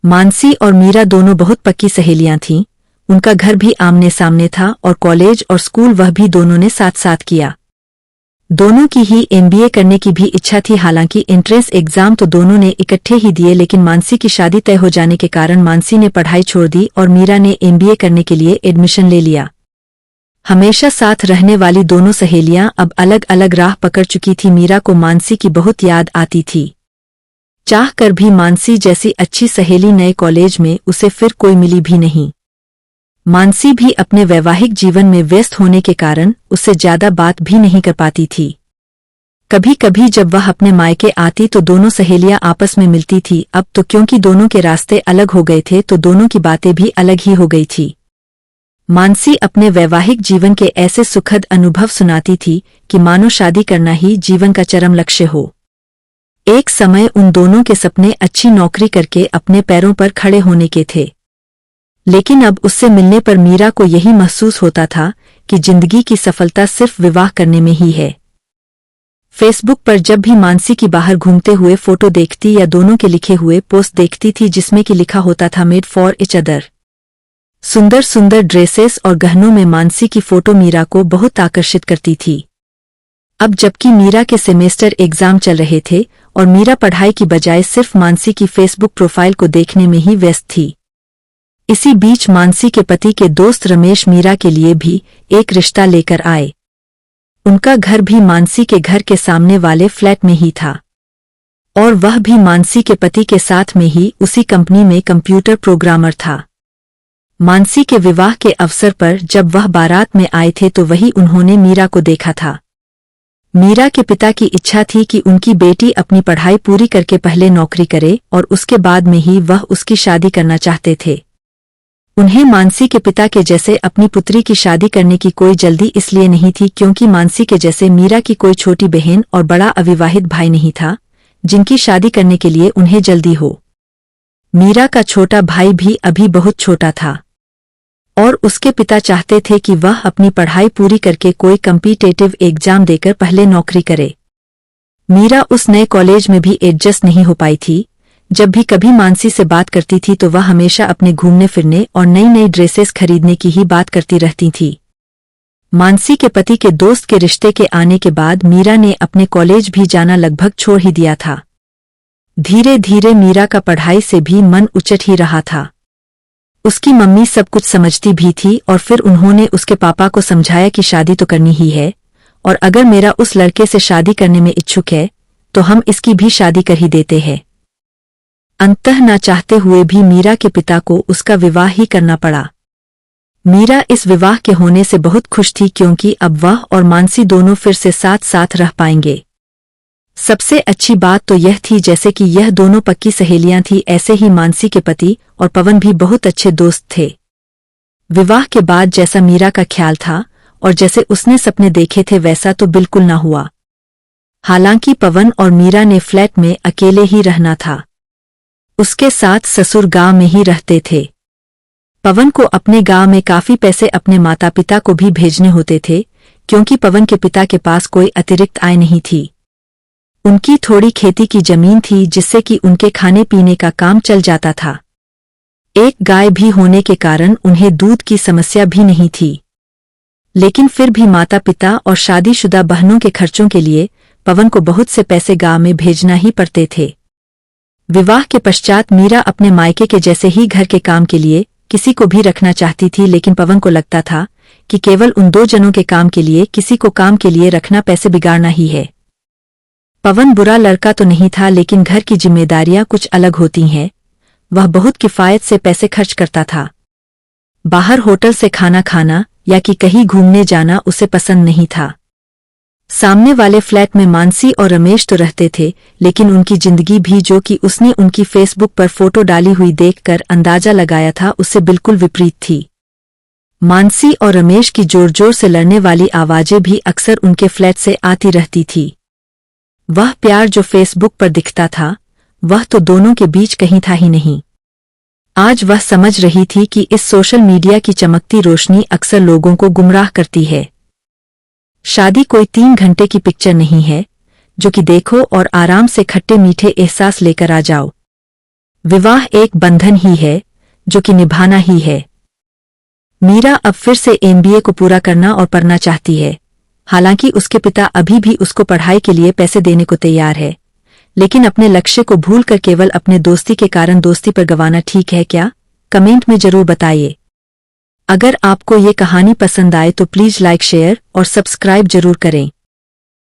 मानसी और मीरा दोनों बहुत पक्की सहेलियां थीं। उनका घर भी आमने सामने था और कॉलेज और स्कूल वह भी दोनों ने साथ साथ किया। दोनों की ही एमबीए करने की भी इच्छा थी। हालांकि एंट्रेंस एग्जाम तो दोनों ने इकट्ठे ही दिए, लेकिन मानसी की शादी तय हो जाने के कारण मानसी ने पढ़ाई छोड़ दी और मीरा ने एमबीए करने के लिए एडमिशन ले लिया। हमेशा साथ रहने वाली दोनों सहेलियां अब अलग अलग राह पकड़ चुकी थी। मीरा को मानसी की बहुत याद आती थी। चाह कर भी मानसी जैसी अच्छी सहेली नए कॉलेज में उसे फिर कोई मिली भी नहीं। मानसी भी अपने वैवाहिक जीवन में व्यस्त होने के कारण उससे ज्यादा बात भी नहीं कर पाती थी। कभी कभी जब वह अपने मायके आती तो दोनों सहेलियां आपस में मिलती थी। अब तो क्योंकि दोनों के रास्ते अलग हो गए थे तो दोनों की बातें भी अलग ही हो गई थी। मानसी अपने वैवाहिक जीवन के ऐसे सुखद अनुभव सुनाती थी कि मानो शादी करना ही जीवन का चरम लक्ष्य हो। एक समय उन दोनों के सपने अच्छी नौकरी करके अपने पैरों पर खड़े होने के थे, लेकिन अब उससे मिलने पर मीरा को यही महसूस होता था कि जिंदगी की सफलता सिर्फ विवाह करने में ही है। फेसबुक पर जब भी मानसी की बाहर घूमते हुए फोटो देखती या दोनों के लिखे हुए पोस्ट देखती थी जिसमें कि लिखा होता था मेड फॉर इच अदर, सुंदर सुंदर ड्रेसेस और गहनों में मानसी की फोटो मीरा को बहुत आकर्षित करती थी। अब जबकि मीरा के सेमेस्टर एग्जाम चल रहे थे और मीरा पढ़ाई की बजाय सिर्फ मानसी की फेसबुक प्रोफाइल को देखने में ही व्यस्त थी। इसी बीच मानसी के पति के दोस्त रमेश मीरा के लिए भी एक रिश्ता लेकर आए। उनका घर भी मानसी के घर के सामने वाले फ्लैट में ही था और वह भी मानसी के पति के साथ में ही उसी कंपनी में कंप्यूटर प्रोग्रामर था। मानसी के विवाह के अवसर पर जब वह बारात में आए थे तो वही उन्होंने मीरा को देखा था। मीरा के पिता की इच्छा थी कि उनकी बेटी अपनी पढ़ाई पूरी करके पहले नौकरी करे और उसके बाद में ही वह उसकी शादी करना चाहते थे। उन्हें मानसी के पिता के जैसे अपनी पुत्री की शादी करने की कोई जल्दी इसलिए नहीं थी क्योंकि मानसी के जैसे मीरा की कोई छोटी बहन और बड़ा अविवाहित भाई नहीं था जिनकी शादी करने के लिए उन्हें जल्दी हो। मीरा का छोटा भाई भी अभी बहुत छोटा था और उसके पिता चाहते थे कि वह अपनी पढ़ाई पूरी करके कोई कॉम्पिटिटिव एग्जाम देकर पहले नौकरी करे। मीरा उस नए कॉलेज में भी एडजस्ट नहीं हो पाई थी। जब भी कभी मानसी से बात करती थी तो वह हमेशा अपने घूमने फिरने और नई नई ड्रेसेस खरीदने की ही बात करती रहती थी। मानसी के पति के दोस्त के रिश्ते के आने के बाद मीरा ने अपने कॉलेज भी जाना लगभग छोड़ ही दिया था। धीरे धीरे मीरा का पढ़ाई से भी मन उचट ही रहा था। उसकी मम्मी सब कुछ समझती भी थी और फिर उन्होंने उसके पापा को समझाया कि शादी तो करनी ही है और अगर मेरा उस लड़के से शादी करने में इच्छुक है तो हम इसकी भी शादी कर ही देते हैं। अंततः न चाहते हुए भी मीरा के पिता को उसका विवाह ही करना पड़ा। मीरा इस विवाह के होने से बहुत खुश थी क्योंकि अब वह और मानसी दोनों फिर से साथ साथ रह पाएंगे। सबसे अच्छी बात तो यह थी जैसे कि यह दोनों पक्की सहेलियां थी, ऐसे ही मानसी के पति और पवन भी बहुत अच्छे दोस्त थे। विवाह के बाद जैसा मीरा का ख्याल था और जैसे उसने सपने देखे थे वैसा तो बिल्कुल न हुआ। हालांकि पवन और मीरा ने फ्लैट में अकेले ही रहना था। उसके साथ ससुर गांव में ही रहते थे। पवन को अपने गांव में काफी पैसे अपने माता पिता को भी भेजने होते थे क्योंकि पवन के पिता के पास कोई अतिरिक्त आय नहीं थी। उनकी थोड़ी खेती की जमीन थी जिससे कि उनके खाने पीने का काम चल जाता था। एक गाय भी होने के कारण उन्हें दूध की समस्या भी नहीं थी। लेकिन फिर भी माता पिता और शादीशुदा बहनों के खर्चों के लिए पवन को बहुत से पैसे गांव में भेजना ही पड़ते थे। विवाह के पश्चात मीरा अपने मायके के जैसे ही घर के काम के लिए किसी को भी रखना चाहती थी, लेकिन पवन को लगता था कि केवल उन दो जनों के काम के लिए किसी को काम के लिए रखना पैसे बिगाड़ना ही है। पवन बुरा लड़का तो नहीं था, लेकिन घर की जिम्मेदारियां कुछ अलग होती हैं। वह बहुत किफायत से पैसे खर्च करता था। बाहर होटल से खाना खाना या कि कहीं घूमने जाना उसे पसंद नहीं था। सामने वाले फ्लैट में मानसी और रमेश तो रहते थे, लेकिन उनकी जिंदगी भी जो कि उसने उनकी फेसबुक पर फोटो डाली हुई देखकर अंदाजा लगाया था उससे बिल्कुल विपरीत थी। मानसी और रमेश की जोर जोर से लड़ने वाली आवाजें भी अक्सर उनके फ्लैट से आती रहती थी। वह प्यार जो फेसबुक पर दिखता था वह तो दोनों के बीच कहीं था ही नहीं। आज वह समझ रही थी कि इस सोशल मीडिया की चमकती रोशनी अक्सर लोगों को गुमराह करती है। शादी कोई 3 घंटे की पिक्चर नहीं है जो कि देखो और आराम से खट्टे मीठे एहसास लेकर आ जाओ। विवाह एक बंधन ही है जो कि निभाना ही है। मीरा अब फिर से एमबीए को पूरा करना और पढ़ना चाहती है। हालांकि उसके पिता अभी भी उसको पढ़ाई के लिए पैसे देने को तैयार है, लेकिन अपने लक्ष्य को भूलकर केवल अपने दोस्ती के कारण दोस्ती पर गंवाना ठीक है क्या? कमेंट में जरूर बताइए। अगर आपको ये कहानी पसंद आए तो प्लीज लाइक, शेयर और सब्सक्राइब जरूर करें।